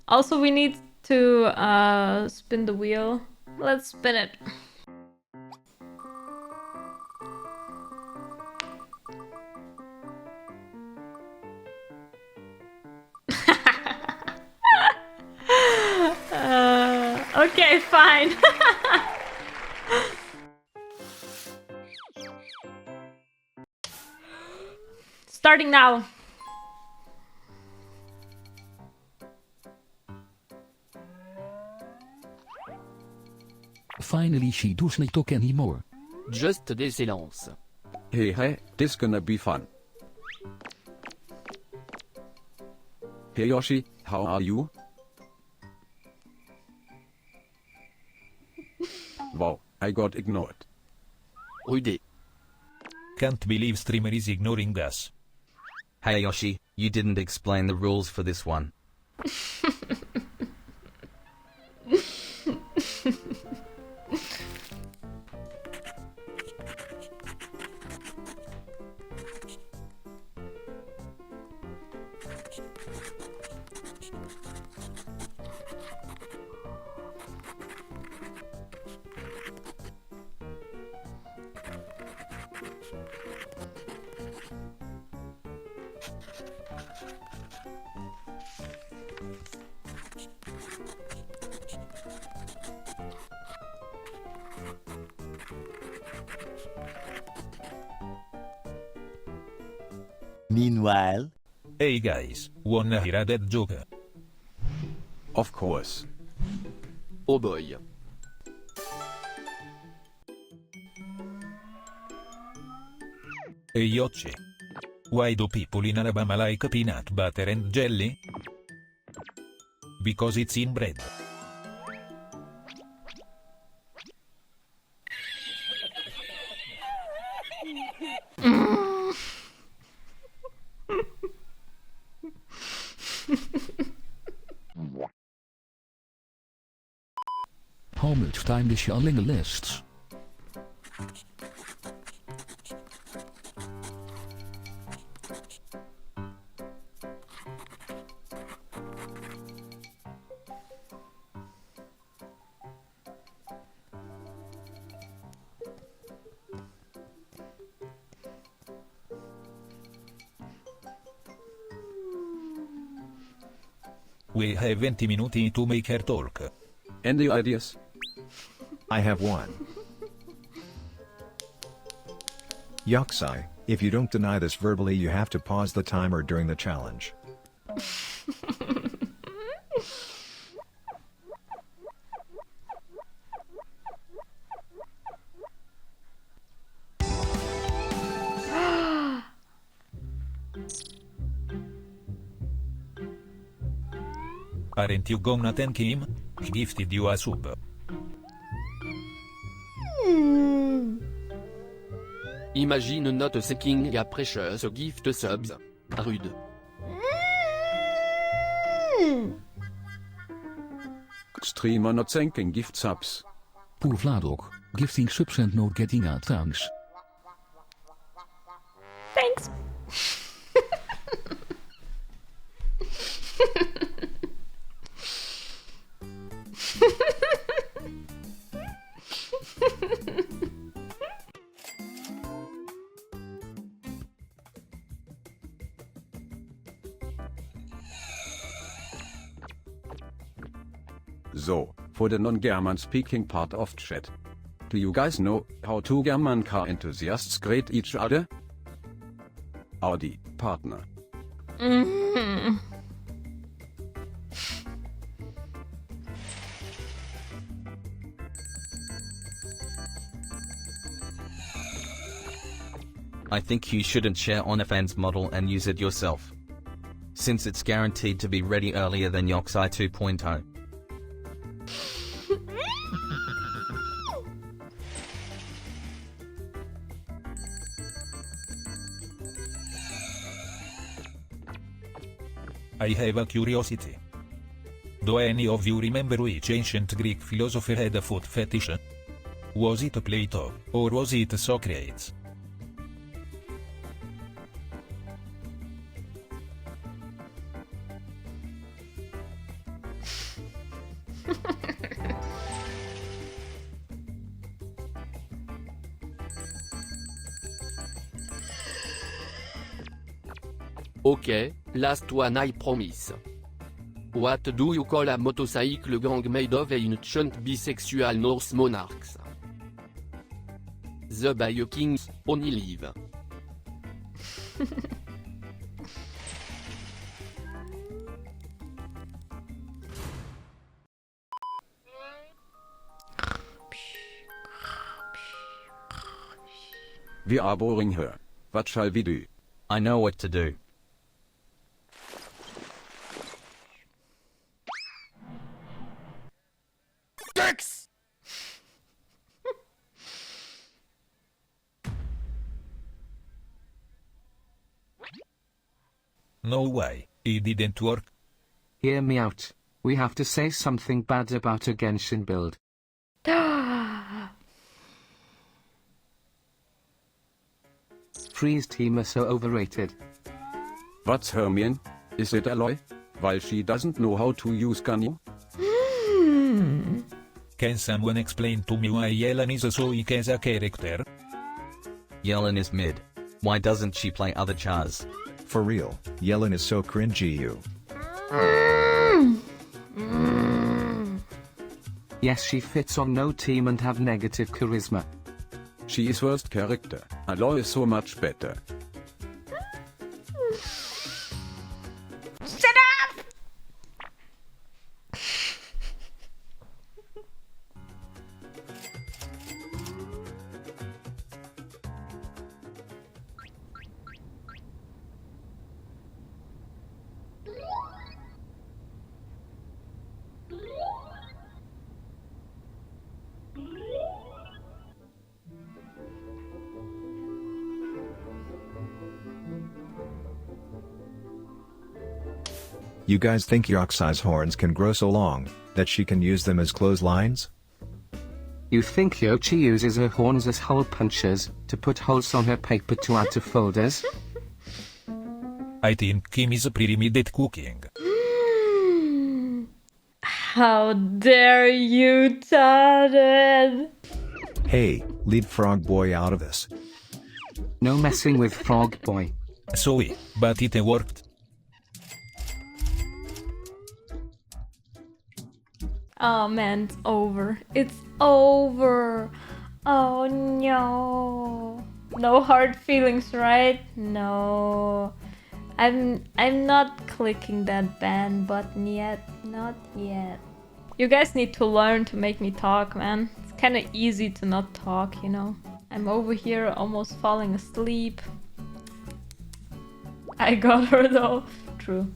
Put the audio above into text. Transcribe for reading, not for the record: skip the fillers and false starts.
Also, we need to spin the wheel. Let's spin it. Okay, fine. Starting now. Finally, she doesn't talk anymore. Just des silences. Hey, this gonna be fun. Hey Yocci, how are you? Wow, I got ignored. Rude. Can't believe streamer is ignoring us. Hey Yocci, you didn't explain the rules for this one. Meanwhile, Hey guys, wanna hear a dead joke? Of course. Oh boy. Hey Yocci. Why do people in Alabama like peanut butter and jelly? Because it's in bread. How much time is she on the lists? We have 20 minuti to make her talk. Any ideas? I have one. Yocci, if you don't deny this verbally, you have to pause the timer during the challenge. Aren't you gonna thank him? He gifted you a sub. Imagine not thanking a precious gift subs. Rude. Streamer not thanking gift subs. Poor Vladok, gifting subs and not getting a thanks. Thanks. So, for the non-German speaking part of chat. Do you guys know how two German car enthusiasts grade each other? Audi, partner. I think you shouldn't share OnlyFans model and use it yourself, since it's guaranteed to be ready earlier than Yocci 2.0. I have a curiosity. Do any of you remember which ancient Greek philosopher had a foot fetish? Was it Plato, or was it Socrates? Ok, last one I promise. What do you call a motorcycle gang made of ancient bisexual Norse monarchs? The Vikings only live. We are boring her. What shall we do? I know what to do. No way, it didn't work. Hear me out. We have to say something bad about a Genshin build. Freeze team are so overrated. What's her mean? Is it Aloy? While she doesn't know how to use Ganyu? Can someone explain to me why Yellen is so weak as a character? Yellen is mid. Why doesn't she play other chars? For real, Yellen is so cringy you. Yes, she fits on no team and have negative charisma. She is worst character. Aloy is so much better. Shut up! You guys think Yocci's horns can grow so long that she can use them as clotheslines? You think Yocci uses her horns as hole punchers to put holes on her paper to add to folders? I think Kim is pretty mid at cooking. How dare you, Todd? Hey, leave Frog Boy out of this. No messing with Frog Boy. Sorry, but it worked. Oh man, it's over. It's over. Oh no. No hard feelings, right? No. I'm not clicking that ban button yet. Not yet. You guys need to learn to make me talk, man. It's kind of easy to not talk, you know. I'm over here almost falling asleep. I got her though. True.